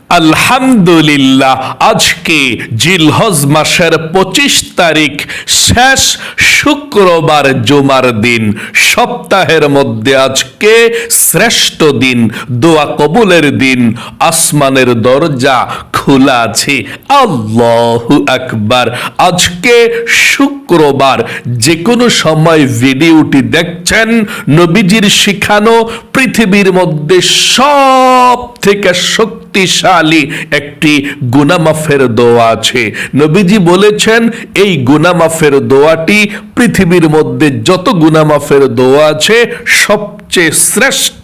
আলহামদুলিল্লাহ, আজকে জিলহজ মাসের 25 তারিখ, শেষ শুক্রবার, জুমার দিন। সপ্তাহের মধ্যে আজকে শ্রেষ্ঠ দিন, দোয়া কবুলের দিন। আসমানের দরজা খোলা আছে। আল্লাহু আকবার। আজকে শুক্রবার। যে কোনো সময় ভিডিওটি দেখছেন, নবীজির শিখানো পৃথিবীর মধ্যে সব থেকে শক্তিশালী একটি গুনাহ মাফের দোয়া আছে। নবীজি বলেছেন এই গুনাহ মাফের দোয়াটি পৃথিবীর মধ্যে যত গুনাহ মাফের দোয়া আছে সবচেয়ে শ্রেষ্ঠ,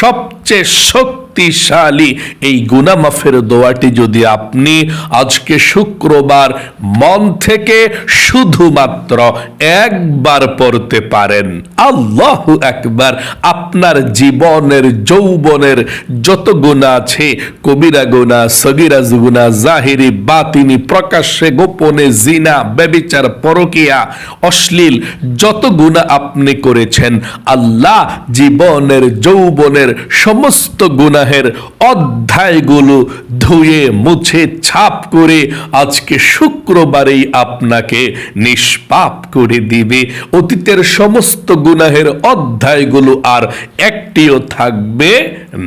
সবচেয়ে শক্তিশালী এই গুনাহ মাফের দোয়াটি যদি আপনি আজকে শুক্রবার মন থেকে শুধুমাত্র একবার পড়তে পারেন, আল্লাহু আকবার, আপনার জীবনের যৌবনের যত গুনাহ আছে, কবিরা গুনাহ, সগীরা গুনাহ, জাহিরি বাতিনি, প্রকাশ্যে গোপনে, জিনা, ব্যভিচার, পরকিয়া, অশ্লীল যত গুনাহ আপনি করেছেন, আল্লাহ জীবনের যৌবনের সমস্ত গুনাহের অধ্যায়গুলো ধুয়ে মুছে ছাপ করে আজকে শুক্রবারেই আপনাকে নিষ্পাপ করে দিবে। অতীতের সমস্ত গুনাহের অধ্যায়গুলো আর একটিও থাকবে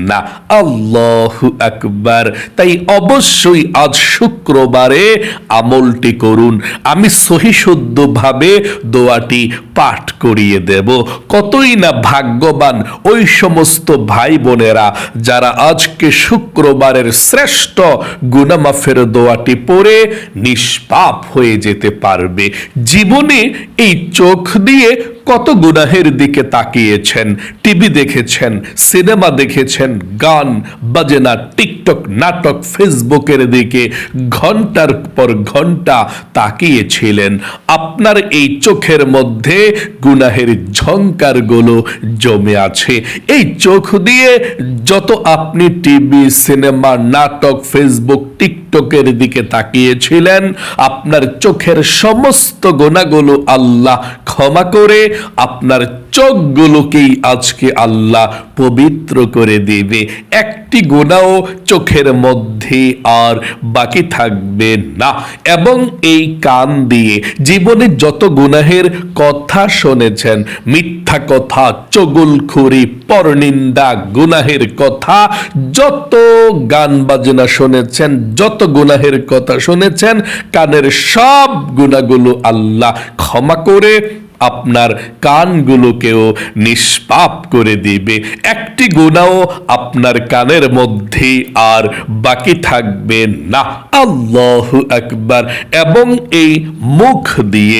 না। আল্লাহু আকবার। তাই অবশ্যই আজ শুক্রবারে আমলটি করুন। আমি সহিশুদ্ধভাবে দোয়াটি পাঠ করিয়ে দেব। কতই না ভাগ্যবান ওই সমস্ত ভাই বোনেরা যারা আজকে শুক্রবারের শ্রেষ্ঠ গুনাহ মাফের দোয়াটি পড়ে নিষ্পাপ হয়ে যেতে পারবে। জীবনে এই চোখ দিয়ে কত গুনাহের দিকে তাকিয়েছেন, টিভি দেখেছেন, সিনেমা দেখেছেন, গান বাজনা, টিকটক, নাটক, ফেসবুকের দিকে ঘন্টার পর ঘন্টা তাকিয়েছিলেন। আপনার এই চোখের মধ্যে গুনাহের ঝংকারগুলো জমে আছে। এই চোখ দিয়ে যত আপনি টিভি, সিনেমা, নাটক, ফেসবুক, টিকটকের দিকে তাকিয়েছিলেন, আপনার চোখের সমস্ত গুনাহগুলো আল্লাহ ক্ষমা করে আপনার চোখগুলোকেই আজকে আল্লাহ পবিত্র করে দিবে। একটি গুনাহও চোখের মধ্যে আর বাকি থাকবে না। এবং এই কান দিয়ে জীবনে যত গুনাহের কথা শুনেছেন, মিথ্যা কথা, চুগলখড়ি, পরনিন্দা, গুনাহের কথা, যত গান বাজনা শুনেছেন, যত গুনাহের কথা শুনেছেন, কানের সব গুনাহগুলো আল্লাহ ক্ষমা করে আপনার কানগুলোকেও নিষ্পাপ করে দিবে। একটি গুনাহ আপনার কানের মধ্যে আর বাকি থাকবে না। আল্লাহু আকবার। এবং এই মুখ দিয়ে,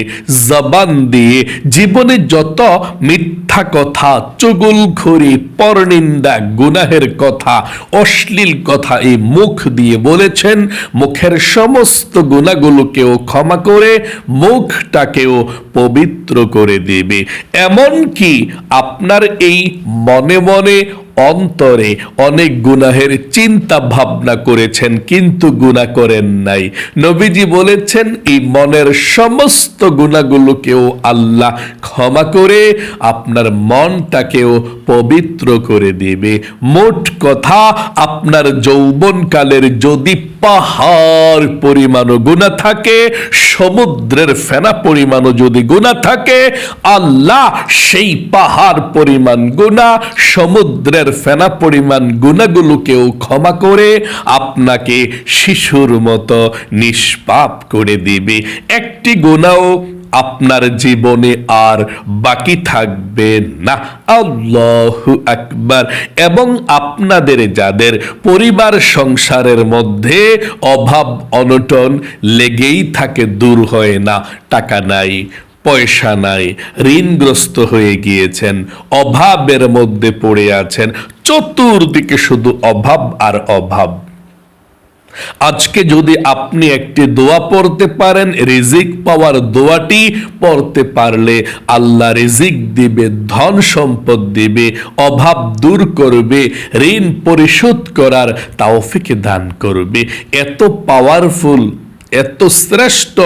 জবান দিয়ে জীবনে যত মিথ্যা কথা, চুগলখড়ি, পরনিন্দা, গুনাহের কথা, অশ্লীল কথা এই মুখ দিয়ে বলেছেন, মুখের সমস্ত গুনাহগুলোকেও ক্ষমা করে মুখটাকেও পবিত্র করে দেবে। এমন কি আপনার এই মনে মনে অন্তরে অনেক গুনাহের চিন্তা ভাবনা করেছেন কিন্তু গুনাহ করেন নাই। নবীজি বলেছেন এই মনের সমস্ত গুনাহগুলোকেও আল্লাহ ক্ষমা করে আপনার মনটাকেও পবিত্র করে দেবে। মোট কথা, আপনার যৌবনকালের যদি পাহাড় পরিমাণও গুনাহ থাকে, সমুদ্রের ফেনা পরিমাণও যদি গুনাহ থাকে, আল্লাহ সেই পাহাড় পরিমাণ গুনাহ, সমুদ্রের ফেনা পরিমাণ গুনাহগুলোকেও ক্ষমা করে আপনাকে শিশুর মতো নিষ্পাপ করে দিবে। একটি গুনাহ আপনার জীবনে আর বাকি থাকবে না। আল্লাহু আকবার। এবং আপনাদের যাদের পরিবার সংসারের মধ্যে অভাব অনটন লেগেই থাকে, দূর হয় না, টাকা নাই, পয়সা নাই, ঋণগ্রস্ত হয়ে গিয়েছেন, অভাবের মধ্যে পড়ে আছেন, চতুর্দিকে শুধু অভাব আর অভাব, আজকে যদি আপনি একটি দোয়া পড়তে পারেন, রিজিক পাওয়ার দোয়াটি পড়তে পারলে আল্লাহ রিজিক দিবে, ধন সম্পদ দিবে, অভাব দূর করবে, ঋণ পরিশোধ করার তৌফিক দান করবে। এত পাওয়ারফুল, এত শ্রেষ্ঠ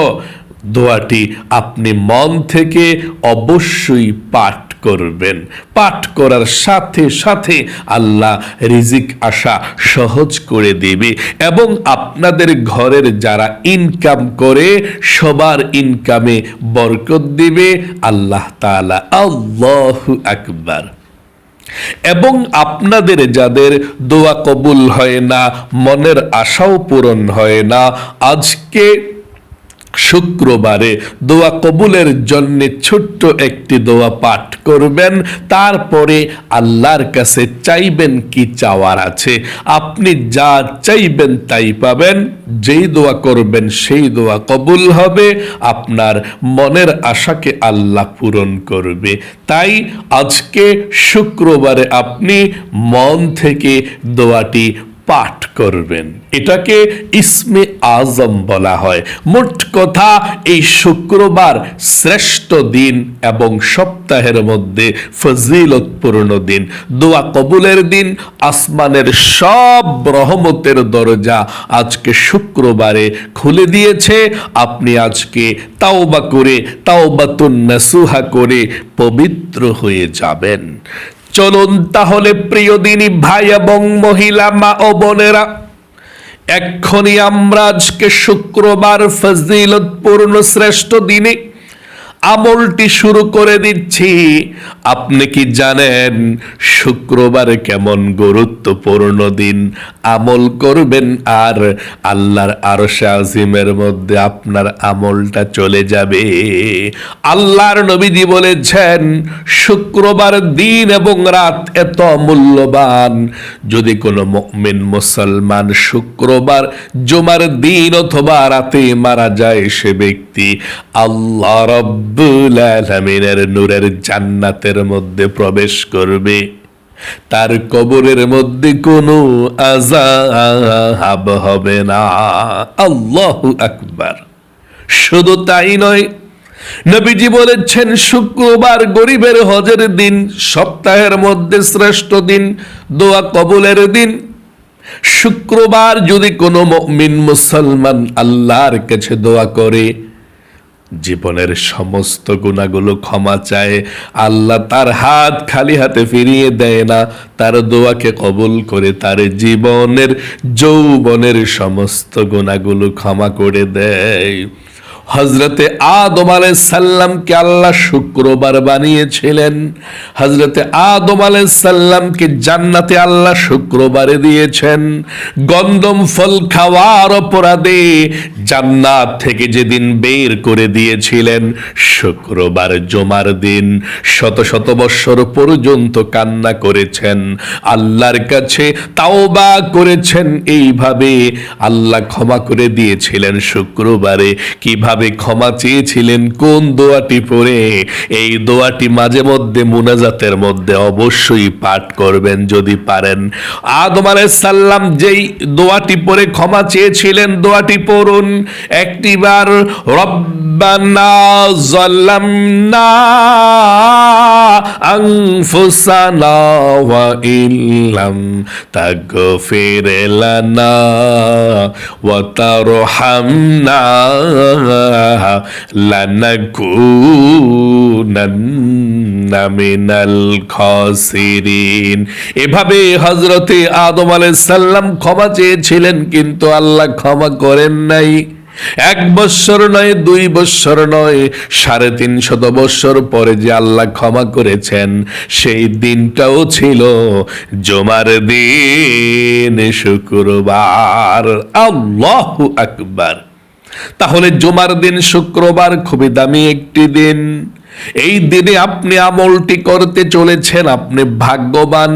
দোয়াটি আপনি মন থেকে অবশ্যই পাঠ করবেন। পাঠ করার সাথে সাথে আল্লাহ রিজিক আসা সহজ করে দেবে এবং আপনাদের ঘরের যারা ইনকাম করে সবার ইনকামে বরকত দিবে আল্লাহ তাআলা। আল্লাহু আকবার। এবং আপনাদের যাদের দোয়া কবুল হয় না, মনের আশাও পূরণ হয় না, আজকে শুক্রবারে দোয়া কবুলের জন্য ছোট্ট একটি দোয়া পাঠ করবেন। তারপরে আল্লাহর কাছে চাইবেন কি চাওয়ার আছে, আপনি যা চাইবেন তাই পাবেন। যেই দোয়া করবেন সেই দোয়া কবুল হবে, আপনার মনের আশাকে আল্লাহ পূরণ করবে। তাই আজকে শুক্রবারে আপনি মন থেকে দোয়াটি পাঠ করবেন। এটাকে ইসমে আজম বলা হয়। মোট কথা এই শুক্রবার শ্রেষ্ঠ দিন এবং সপ্তাহের মধ্যে ফজিলতপূর্ণ দিন, দোয়া কবুলের দিন। আসমানের সব রহমতের দরজা আজকে শুক্রবারে খুলে দিয়েছে। আপনি আজকে তাওবা করে, তাওবাতুন নাসুহা করে পবিত্র হয়ে যাবেন। চলুন তাহলে প্রিয় দিনী ভাই এবং মহিলা, মা ও বোনেরা, এক্ষুনি আমরা আজকে শুক্রবার ফজিলতপূর্ণ শ্রেষ্ঠ দিনে আমলটি শুরু করে দিচ্ছি। আপনি কি জানেন শুক্রবার কেমন গুরুত্বপূর্ণ দিন? আমল করবেন আর আল্লাহর আরশে আজিমের মধ্যে আপনার আমলটা চলে যাবে। আল্লাহর নবীজি বলেছেন শুক্রবার দিন এবং রাত এত মূল্যবান, যদি কোনো মুমিন মুসলমান শুক্রবার জুমার দিন অথবা রাতে মারা যায়, সে ব্যক্তি আল্লাহ রব্বুল আলামিনের নূরের জান্নাতের মধ্যে প্রবেশ করবে। তার কবরের মধ্যে কোনো আযাব হবে না। আল্লাহু আকবার। শুধু তাই নয়, নবীজি বলেছেন শুক্রবার গরিবের হজের দিন, সপ্তাহের মধ্যে শ্রেষ্ঠ দিন, দোয়া কবুলের দিন। শুক্রবার যদি কোনো মুমিন মুসলমান আল্লাহর কাছে দোয়া করে, জীবনের সমস্ত গুনাহগুলো ক্ষমা চায়, আল্লাহ তার হাত খালি হাতে ফিরিয়ে দেয় না, তার দোয়াকে কবুল করে তার জীবনের যৌবনের সমস্ত গুনাহগুলো ক্ষমা করে দেয়। হযরতে আদম আলাইহিস সালামকে আল্লাহ শুক্রবার বানিয়েছিলেন। হযরতে আদম আলাইহিস সালামকে জান্নাতে আল্লাহ শুক্রবারে দিয়েছেন। গন্ধম ফল খাওয়ার অপরাধে জান্নাত থেকে যেদিন বের করে দিয়েছিলেন, শুক্রবার জুমার দিন শত শত বৎসর পর্যন্ত কান্না করেছেন, আল্লাহর কাছে তাওবা করেছেন। এইভাবে আল্লাহ ক্ষমা করে দিয়েছিলেন শুক্রবারে। কিভাবে ক্ষমা চেয়েছিলেন, কোন দোয়াটি পড়ে? এই দোয়াটি মাঝে মধ্যে মুনাজাতের মধ্যে অবশ্যই পাঠ করবেন যদি পারেন। আদম আলাইহিস সালাম যেই দোয়াটি পড়ে ক্ষমা চেয়েছিলেন, দোয়াটি পড়ুন একটিবার। রব্বানা যালামনা আনফুসানা ওয়া ইল্লাম তাগফির লানা ওয়া তারহামনা লানাকুনান্না মিনাল খাসিরিন। এভাবে হযরতে আদম আলাইহিস সালাম ক্ষমা চেয়েছিলেন, কিন্তু আল্লাহ ক্ষমা করেন নাই। 1 বৎসর নয়, 2 বৎসর নয়, 350 বৎসর পরে যে আল্লাহ ক্ষমা করেছেন, সেই দিনটাও ছিল জুমার দিন, শুক্রবার। আল্লাহু আকবার। তাহলে জুমার দিন শুক্রবার খুবই দামি একটি দিন। এই দিনে আপনি আমলটি করতে চলেছেন, আপনি ভাগ্যবান।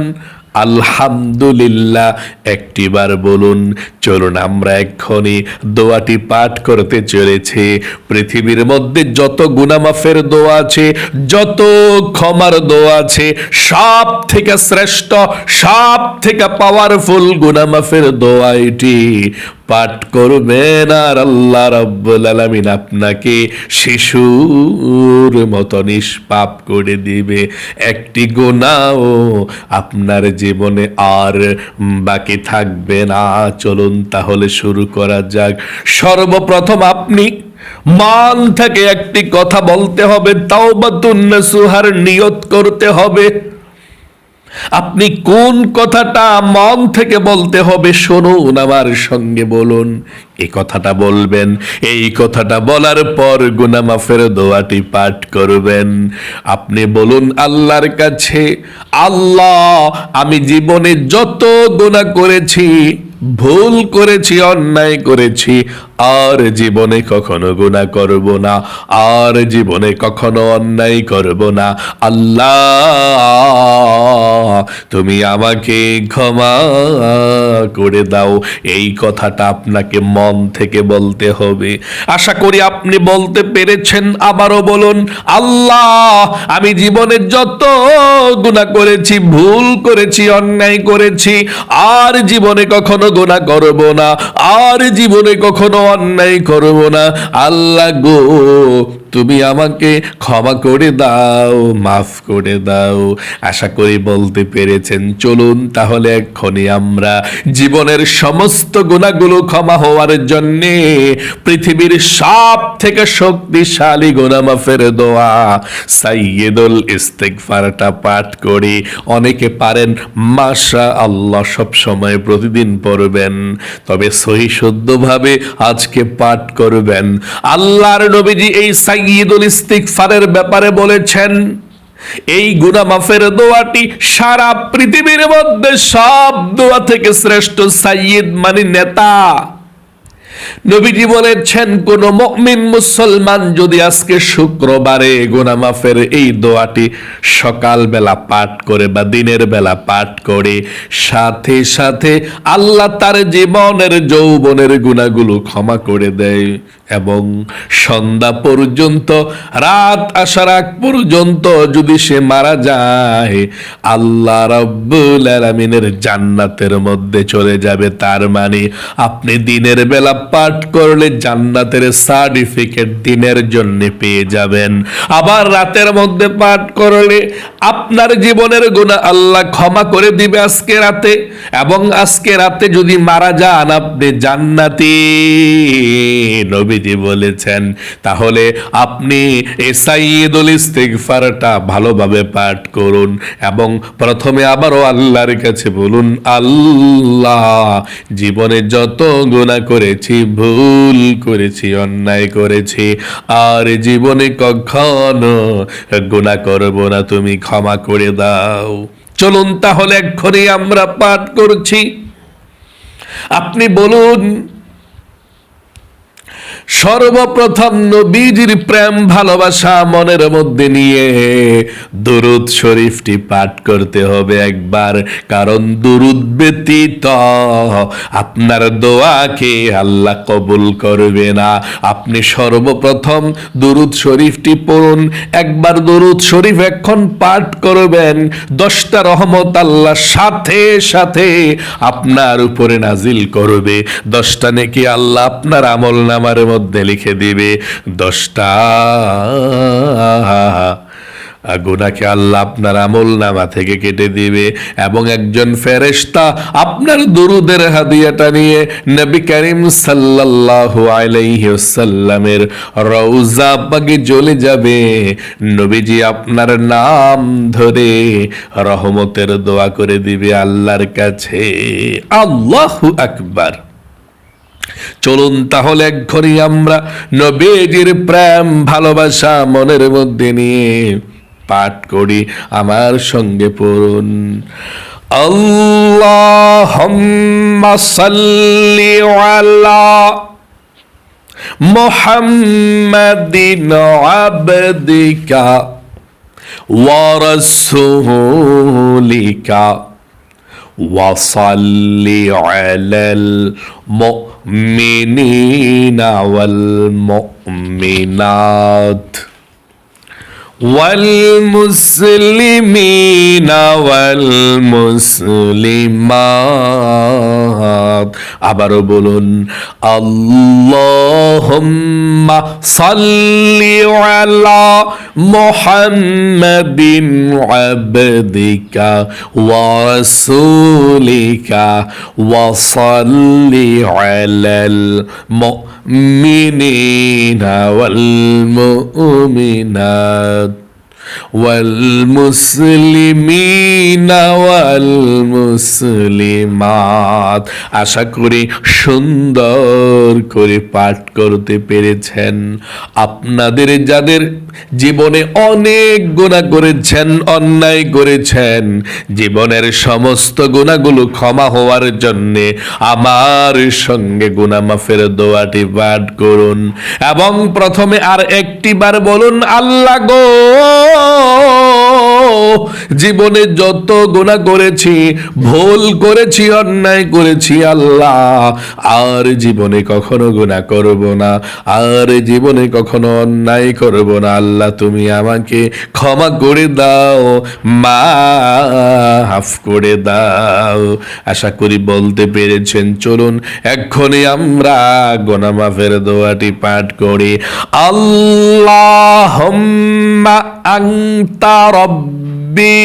আলহামদুলিল্লাহ একটিবার বলুন। চলুন আমরা এক্ষুনি দোয়াটি পাঠ করতে চলেছি। পৃথিবীর মধ্যে যত গুনাহ মাফের দোয়া আছে, যত ক্ষমার দোয়া আছে, সব থেকে শ্রেষ্ঠ, সব থেকে পাওয়ারফুল গুনাহ মাফের দোয়া এটি। পাঠ করবেন আর আল্লাহ রাব্বুল আলামিন আপনাকে শিশুর মতো নিষ্পাপ করে দিবে। একটি গুনাহও আপনার জীবনে আর বাকি থাকবে না। চলুন তাহলে শুরু করা যাক। সর্বপ্রথম আপনি মন থেকে একটি কথা বলতে হবে, তাওবাতুন নাসুহার নিয়ত করতে হবে। আপনি কোন কথাটা মন থেকে বলতে হবে শুনুন, আমার সঙ্গে বলুন। এই কথাটা বলবেন, এই কথাটা বলার পর গুনাহ মাফের দোয়াটি পাঠ করবেন। আপনি বলুন আল্লাহর কাছে, আল্লাহ আমি জীবনে যত গুনাহ করেছি, ভুল করেছি, অন্যায় করেছি, আর জীবনে কখনো গুনাহ করব না, আর জীবনে কখনো অন্যায় করব না। আল্লাহ তুমি আমাকে ক্ষমা করে দাও। এই কথাটা আপনাকে মন থেকে বলতে হবে। আশা করি আপনি বলতে পেরেছেন। আবারও বলুন, আল্লাহ আমি জীবনে যত গুনাহ করেছি, ভুল করেছি, অন্যায় করেছি, আর জীবনে কখনো গুনাহ করব না, আর জীবনে কখনো অন্যায় করব না। আল্লাহ গো তুমি আমাকে ক্ষমা করে দাও, মাফ করে দাও। আশা করি বলতে পেরেছেন। চলুন তাহলে এক্ষুনি আমরা জীবনের সমস্ত গুনাহগুলো ক্ষমা হওয়ার জন্যে পৃথিবীর সব থেকে শক্তিশালী গুনাহ মাফের দোয়া সাইয়্যিদুল ইস্তিগফারটা পাঠ করি। অনেকে পারেন, মাশাআল্লাহ, সব সময় প্রতিদিন পড়বেন, তবে সহি শুদ্ধভাবে আজকে পাঠ করবেন। আল্লাহর নবীজি এই সাইয়্যিদুল ইস্তিগফারের ব্যাপারে বলেছেন, এই গুনাহ মাফের দোয়াটি সারা পৃথিবীর মধ্যে সব দোয়া থেকে শ্রেষ্ঠ। সাইয়্যিদ মানে নেতা। নবীজি বলেছেন, কোন মুমিন মুসলমান যদি আজকে শুক্রবারে গুনাহ মাফের এই দোয়াটি সকালবেলা পাঠ করে বা দিনের বেলা পাঠ করে, সাথে সাথে আল্লাহ তার জীবনের যৌবনের গুনাহগুলো ক্ষমা করে দেয়। এবং সন্ধ্যা পর্যন্ত, রাত আসার আগ পর্যন্ত যদি সে মারা যায়, আল্লাহ রাব্বুল আলামিনের জান্নাতের মধ্যে চলে যাবে। তার মানে আপনি দিনের বেলা পাঠ করলে জান্নাতের সার্টিফিকেট দিনের জন্য পেয়ে যাবেন। আবার রাতের মধ্যে পাঠ করলে আপনার জীবনের গুনাহ আল্লাহ ক্ষমা করে দিবে আজকে রাতে। এবং আজকে রাতে যদি মারা যান, আপনি জান্নাতি নবীজি বলেছেন। তাহলে আপনি এই সাইয়্যিদুল ইস্তিগফারটা ভালোভাবে পাঠ করুন এবং প্রথমে আবারও আল্লাহর কাছে বলুন, আল্লাহ জীবনে যত গুনাহ করেছি, ভুল করেছি, অন্যায় করেছি, আর জীবনে কখনো গুনাহ করব না, তুমি ক্ষমা করে দাও। চলুন তাহলে এক্ষুনি আমরা পাঠ করছি। আপনি বলুন, সর্বপ্রথম নবীজির প্রেম ভালোবাসা মনের মধ্যে নিয়ে দুরূদ শরীফটি পাঠ করতে হবে একবার। কারণ দুরূদ ব্যতীত আপনার দোয়াকে আল্লাহ কবুল করবে না। আপনি সর্বপ্রথম দুরূদ শরীফটি পড়ুন। একবার দুরূদ শরীফ এখন পাঠ করবেন, 10টা রহমত আল্লাহ সাথে সাথে আপনার উপরে নাজিল করবে। 10টা নেকি আল্লাহ আপনার আমলনামার মধ্যে লিখে দিবে। 10টা গুনাহকে আল্লাহ আপনার আমলনামা থেকে কেটে দিবে। এবং একজন ফেরেশতা আপনার দুরুদের হাদিয়াটা নিয়ে নবী করিম সাল্লাল্লাহু আলাইহি ওয়াসাল্লামের রওজা পাকে চলে যাবে। নবীজি আপনার নাম ধরে রহমতের দোয়া করে দিবে আল্লাহর কাছে। আল্লাহু আকবার। চলুন তাহলে এক্ষুনি আমরা নবীজির প্রেম ভালোবাসা মনের মধ্যে নিয়ে পাঠ করি। আমার সঙ্গে পড়ুন, আল্লাহুম্মা সাল্লি আলা মুহাম্মাদিন আবদিকা ওয়া রাসূলিকা ওয়া সাল্লি আলাল মুমিনিনা ওয়াল মুমিনাত والمسلمين والمسلمات আবারও বলুন আল্লাহুম্মা সাল্লি আলা মুহাম্মাদিন আবদিকা ওয়া রাসূলিকা ওয়া সাল্লি আলাল মুমিনিনা ওয়াল মুমিনাত والمسلمين والمسلمات আশা করি সুন্দর করে পাঠ করতে পেরেছেন। আপনাদের যাদের জীবনে অনেক গুনাহ করেছেন, অন্যায় করেছেন, জীবনের সমস্ত গুনাহগুলো ক্ষমা হওয়ার জন্যে আমার সঙ্গে গুনাহ মাফের দোয়াটি পাঠ করুন এবং প্রথমে আর একটি বার বলুন আল্লাহ গো, জীবনে যত গুনাহ করেছি, ভুল করেছি, অন্যায় করেছি আল্লাহ, আর জীবনে কখনো গুনাহ করব না, আর জীবনে কখনো অন্যায় করব না। আল্লাহ তুমি আমাকে ক্ষমা করে দাও, মাফ করে দাও। আশা করি বলতে পেরেছেন। চলুন এক্ষুনি আমরা গুনাহ মাফের দোয়াটি পাঠ করি। আল্লাহুম্মা আনতা রব্বি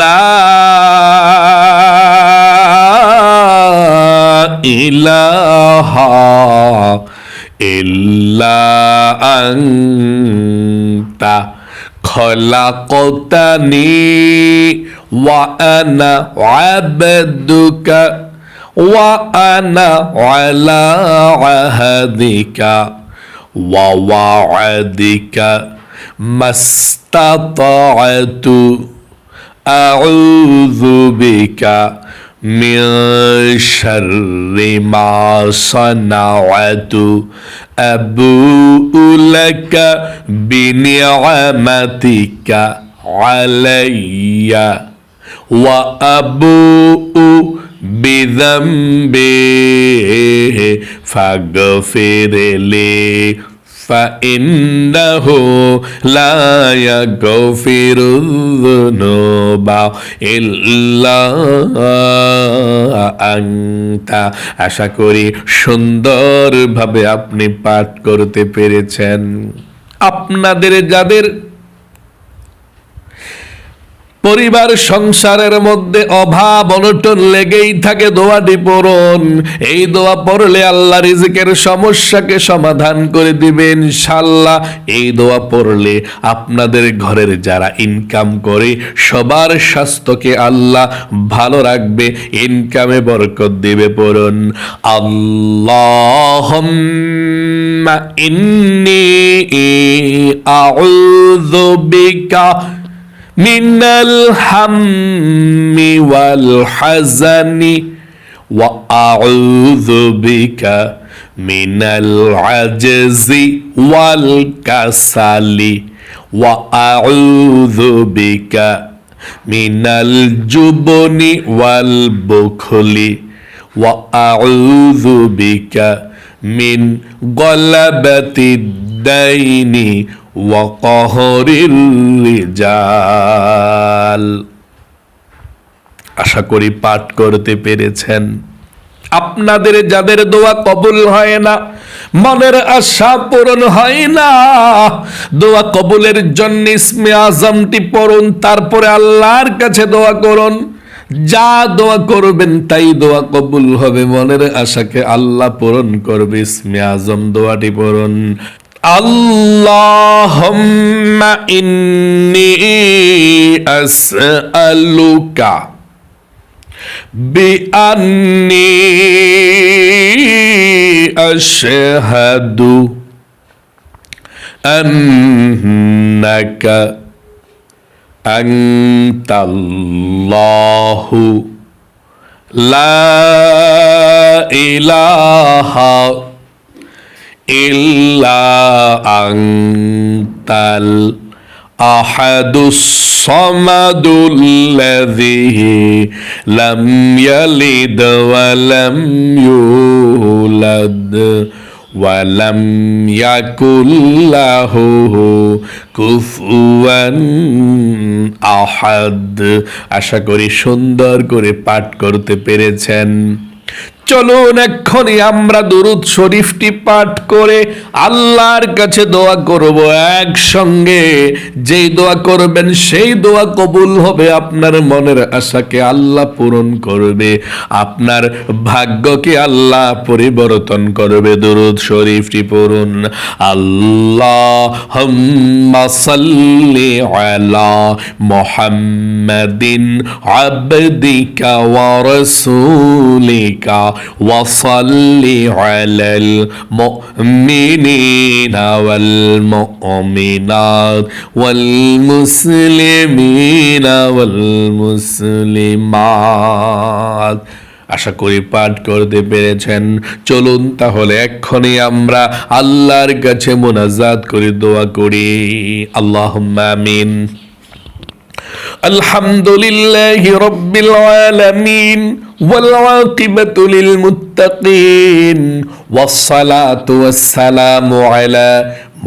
লা ইলাহা ইল্লা আনতা খলাকতানি ওয়া আনা আবদুকা ওয়া আনা আলা আহাদিকা ওয়া ওয়া'দিকা মাস্তাতা'তু আউযু বিকা মিন শাররি মা সানা'তু আবুউ লাকা বিনি'মাতিকা আলাইয়া ওয়া আবুউ বিযামবি ফাগফিরলি فإنه لا يغفر الذنوب إلا أنت। আশা করি সুন্দরভাবে আপনি পাঠ করতে পেরেছেন। আপনাদের যাদের পরিবার সংসারের মধ্যে অভাব অনটন লেগেই থাকে, দোয়াটি পড়ুন। এই দোয়া পড়লে আল্লাহ রিজিকের সমস্যাকে সমাধান করে দিবেন ইনশাআল্লাহ। এই দোয়া পড়লে আপনাদের ঘরের যারা ইনকাম করে সবার স্বাস্থ্যকে আল্লাহ ভালো রাখবে, ইনকামে বরকত দিবে। পড়ুন আল্লাহুম্মা ইন্নী আউযু বিকা মিনাল হাম্মি ওয়াল হাযানি ওয়া আউযু বিকা মিনাল আজজি ওয়াল কাসালি ওয়া আউযু বিকা মিনাল জুবনি ওয়াল বুখলি ওয়া আউযু বিকা মিন গলাবাতিদ দাইনি ওয়া কাহরিল রিজাল। আশা করি পাঠ করতে পেরেছেন। আপনাদের যাদের দোয়া কবুল হয় না, মনের আশা পূরণ হয় না, দোয়া কবুলের জন্য ইসমে আজমটি পড়ুন, তারপরে আল্লাহর কাছে দোয়া করুন। যা দোয়া করবেন তাই দোয়া কবুল হবে, মনের আশাকে আল্লাহ পূরণ করবে। ইসমে আজম দোয়াটি পড়ুন। আল্লাহুম্মা ইন্নী আসআলুকা বিআন্নী আশহাদু আন্নাকা আনতাল্লাহু লা ইলাহা ইল্লা আনতাল আহাদুস সামাদুল্লাযী লাম ইয়ালিদ ওয়া লাম ইউলাদ ওয়ালাম ইয়াকুল্লাহু কুফুয়ান আহাদ। আশা করি সুন্দর করে পাঠ করতে পেরেছেন। চলুন এক্ষুনি আমরা দুরূদ শরীফটি পাঠ করে আল্লাহর কাছে দোয়া করব একসঙ্গে। যেই দোয়া করবেন সেই দোয়া কবুল হবে, আপনার মনের আশাকে আল্লাহ পূরণ করবে, আপনার ভাগ্যকে আল্লাহ পরিবর্তন করবে। দুরূদ শরীফটি পড়ুন। আল্লাহুম্মা সাল্লি আলা মুহাম্মাদিন আবদিকা ওয়া রাসূলিকা وصل على المؤمنين والمؤمنات والمسلمين والمسلمات। আশা করি পাঠ করতে পেরেছেন। চলুন তাহলে এক্ষুনি আমরা আল্লাহর কাছে মুনাজাত করে দোয়া করি। আল্লাহুম্মা আমিন। আলহামদুলিল্লাহি রাব্বিল আলামিন والعاقبة للمتقين والصلاة والسلام على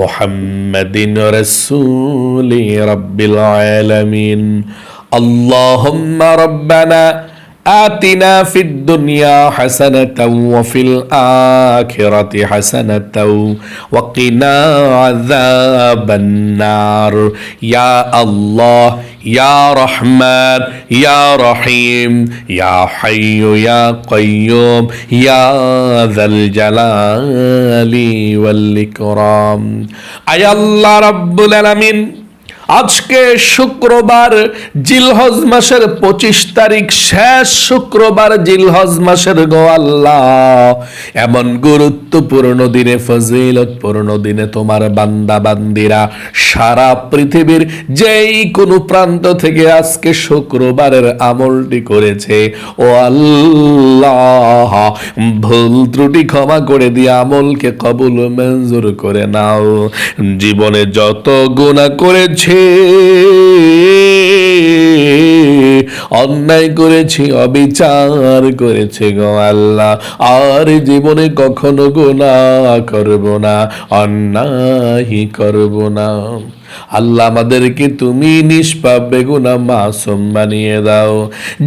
محمد رسول رب العالمين اللهم ربنا آتنا في الدنيا حسنة وفي الآخرة حسنة وقنا عذاب النار يا الله يا رحمن يا رحيم يا حي يا قيوم يا ذا الجلال والإكرام أي الله رب العالمين। আজকে শুক্রবার, জিলহজ মাসের 25 তারিখ, শেষ শুক্রবার জিলহজ মাসের গো আল্লাহ, এমন গুরুত্বপূর্ণ দিনে, ফজিলতপূর্ণ দিনে তোমার বান্দা বান্দিরা সারা পৃথিবীর যেই কোনো প্রান্ত থেকে আজকে শুক্রবারের আমলটি করেছে, ও আল্লাহ ভুল ত্রুটি ক্ষমা করে দিয়ে আমলকে কবুল মঞ্জুর করে নাও। জীবনে যত গুনাহ করেছে, অন্যায় করেছি, অবিচার করেছে গো আল্লাহ, আর জীবনে কখনো গুনাহ করব না, অন্যায় করব না। আল্লাহ আমাদেরকে তুমি নিষ্পাপ বেগুনাহ মাসুম বানিয়ে দাও।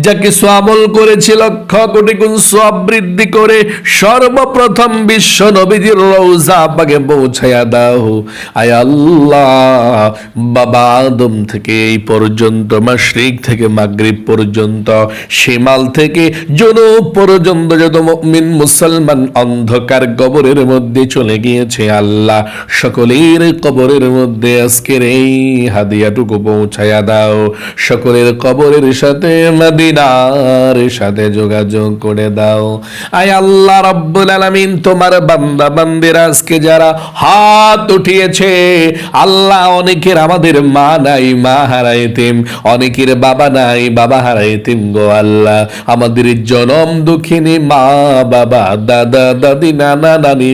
যা কিছু আমল করেছি লক্ষ কোটি গুণ সওয়াব বৃদ্ধি করে সর্বপ্রথম বিশ্ব নবীজির রওজা পাকে পৌঁছায়া দাও। আয় আল্লাহ, বাবা আদম থেকে এই পর্যন্ত, মাশরিক থেকে মাগরিব পর্যন্ত, শিমাল থেকে জুনুব পর্যন্ত যত মুমিন মুসলমান অন্ধকার কবরের মধ্যে চলে গিয়েছে, আল্লাহ সকলের কবরের মধ্যে আজকে এই হাদিয়াটুকু পৌঁছায়া দাও। সকলের কবরের সাথে মদিনার সাথে যোগাযোগ করে দাও। আয় আল্লাহ রাব্বুল আলামিন, তোমার বান্দা বান্দিরা আজকে যারা হাত উঠিয়েছে, আল্লাহ অনেকের আমাদের মা নাই, মা হারাইতিম, অনেকের বাবা নাই, বাবা হারাইতিম গো আল্লাহ, আমাদের জনম দুঃখিনী মা বাবা দাদা দাদি নানা নানি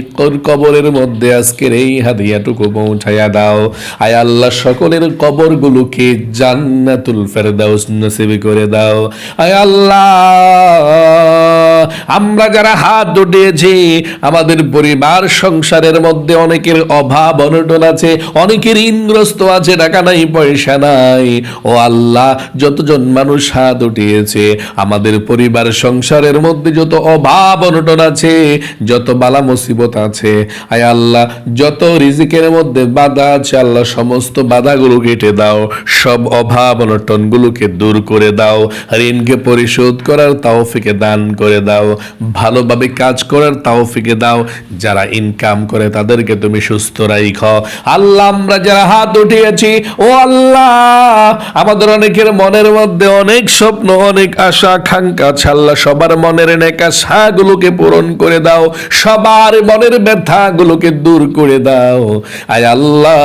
কবরের মধ্যে আজকের এই হাদিয়াটুকু পৌঁছায়া দাও। আয় আল্লাহ সকলের কবরগুলোকে জান্নাতুল ফেরদাউস নসিব করে দাও। আয় আল্লাহ, আমরা যারা হাত উঠিয়েছি, আমাদের পরিবার সংসারের মধ্যে অনেকের অভাব অনটন আছে, অনেকের ঋণগ্রস্ত আছে, টাকা নাই পয়সা নাই, ও আল্লাহ যতজন মানুষ হাত উঠিয়েছে, আমাদের পরিবার সংসারের মধ্যে যত অভাব অনটন আছে, যত বালা মুসিবত আছে, আয় আল্লাহ যত রিজিকের মধ্যে বাধা আছে, আল্লাহ সমস্ত বাধাগুলো কেটে দাও, সব অভাব অনটন গুলোকে দূর করে দাও, ঋণকে পরিশোধ করার তৌফিকে দান করে দাও, ভালোভাবে কাজ করার তৌফিকে দাও, যারা ইনকাম করে তাদেরকে তুমি সুস্থ রাখো। আল্লাহ আমরা যারা হাত উঠিয়েছি, ও আল্লাহ আমাদের অনেকের মনের মধ্যে অনেক স্বপ্ন, অনেক আশা আকাঙ্ক্ষা আছে, আল্লাহ সবার মনের নেক আশাগুলোকে পূরণ করে দাও, সবার মনের ব্যথাগুলোকে দূর করে দাও। আয় আল্লাহ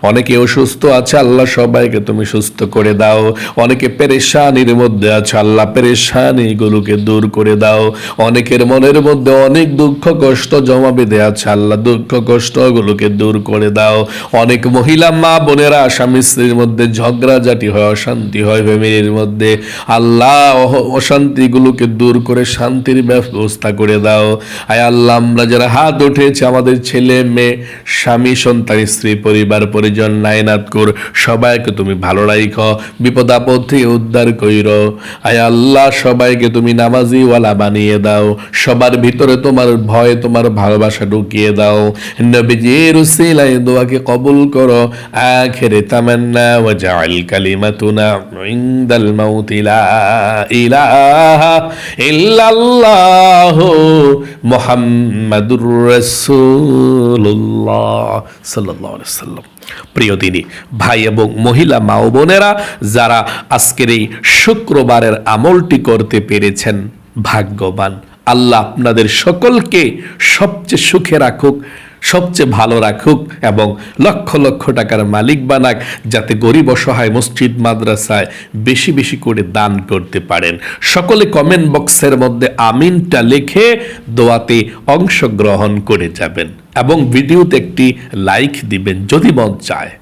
অনেকে অসুস্থ আছে, আল্লাহ সবাইকে তুমি সুস্থ করে দাও, অনেকে পেরেশানির মধ্যে আছে, আল্লাহ পেরেশানি গুলোকে দূর করে দাও। দাও। অনেকের মনের মধ্যে অনেক দুঃখ কষ্ট জমা বেঁধে আছে, আল্লাহ দুঃখ কষ্টগুলোকে দূর করে দাও। অনেক মহিলা মা বোনেরা স্বামী স্ত্রীর মধ্যে ঝগড়াঝাটি হয়, অশান্তি হয় ফ্যামিলির মধ্যে, আল্লাহ অশান্তিগুলোকে দূর করে শান্তির ব্যবস্থা করে দাও। আয় আল্লাহ, আমরা যারা হাত উঠেছে আমাদের ছেলে মেয়ে স্বামী সন্তান স্ত্রী পরিবার পরিজন নায়নাত কর সবাইকে তুমি ভালো রাখো, বিপদ আপদ থেকে উদ্ধার কইরো। আয় আল্লাহ, সবাইকে তুমি নামাজি ওয়ালা বানিয়ে দাও, সবার ভিতরে তোমার ভয় তোমার ভালোবাসা ঢুকিয়ে দাও। নবীজির উসিলায় দোয়াকে কবুল করো। আখিরে তামান্না ওয়া জাআল কালিমাতুনা ইনদাল মাউতি লা ইলাহা ইল্লাল্লাহ মুহাম্মাদুর রাসূলুল্লাহ সাল্লাল্লাহু আলাইহি ওয়াসাল্লাম। প্রিয় দিনী ভাই এবং মহিলা মা ও বোনেরা, যারা আজকের এই শুক্রবারের আমলটি করতে পেরেছেন ভাগ্যবান। আল্লাহ আপনাদের সকলকে সবচেয়ে সুখে রাখুক, সবচেয়ে ভালো রাখুক এবং লক্ষ লক্ষ টাকার মালিক বানাক, যাতে গরিব অসহায় মসজিদ মাদ্রাসায় বেশি বেশি করে দান করতে পারেন। সকলে কমেন্ট বক্সের মধ্যে আমিনটা লিখে দোয়াতে অংশগ্রহণ করে যাবেন এবং ভিডিওতে একটি লাইক দিবেন যদি মন চায়।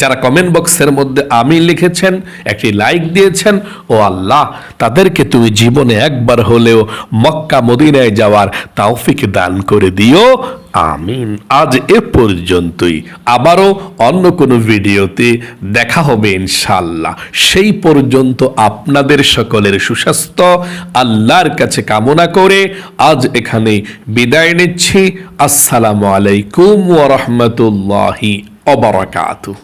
যারা কমেন্ট বক্সের মধ্যে আমিন লিখেছেন, একটি লাইক দিয়েছেন, ও আল্লাহ তাদেরকে তুমি জীবনে একবার হলেও মক্কা মদিনায় যাওয়ার তৌফিক দান করে দিও, আমিন। আজ এ পর্যন্তই, আবারও অন্য কোনো ভিডিওতে দেখা হবে ইনশাআল্লাহ। সেই পর্যন্ত আপনাদের সকলের সুস্বাস্থ্য আল্লাহর কাছে কামনা করে আজ এখানে বিদায় নিচ্ছি। আসসালামু আলাইকুম ওয়া রাহমাতুল্লাহি ওয়া বারাকাতুহু।